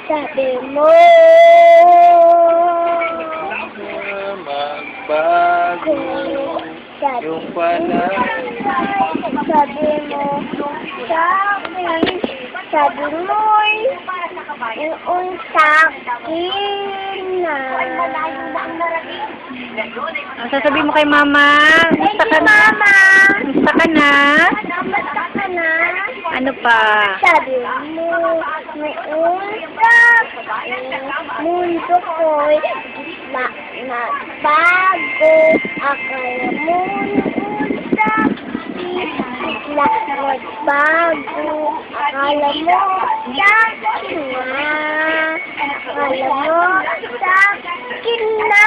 Sabi mo, magbago yung pala. sabi mo, sa akin, sabi mo'y, yung sa akin na. Ang sasabihin mo kay mama? Gusto ka na? Mama! Gusto ka na? Basta ka na. Ano pa? Sabi mo, noon sa mundo ko'y nagbago. Akala mo noon sa bigla nagbago. Akala mo sa akin na. Akala mo sa akin na.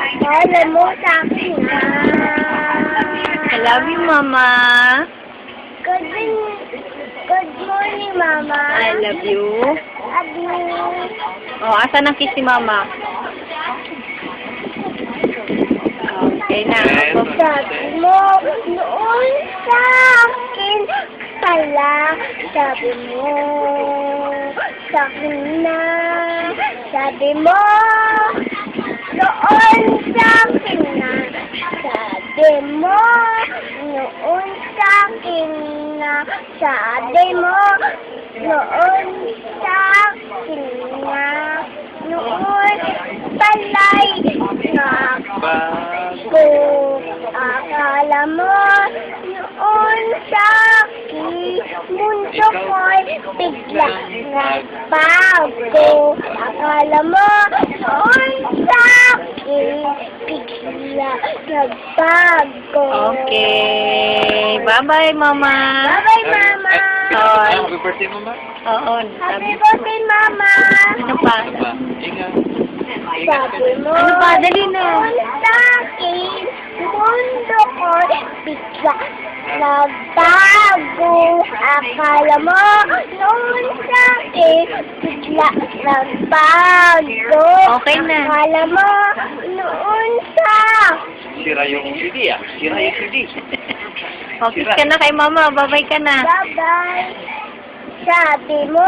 Akala mo sa akin na. I love you, mama. Good morning, Mama. I love you. Love you. Oh, asan ang kiss ni mama? Okay na. Sabi mo, noon sa akin pala. Sabi mo, sa akin na. Sabi mo, noon sa akin na. Sabi mo, noon sa akin na. Sabi mo, noon sa akin na. Noon pala'y nagbago. Akala mo, noon sa akin, mundo ko'y bigla nagbago. Akala mo, noon sa akin, bigla nagbago. Okay. Bye-bye, mama. Bye-bye, Mama. Happy birthday, mama. Oo. Happy birthday, Mama. Ano pa? Ano ba? Ingat. Sabi mo, Ano pa? Dali na. noon sa akin, mundo ko'y bigla nagbago. Akala mo, noon sa akin, bigla nagbago. Okay na. Akala mo, noon sa Sira yung CD, ah. Sira yung CD. Okay ka na kay mama. Bye-bye ka na. bye-bye. Sabi mo,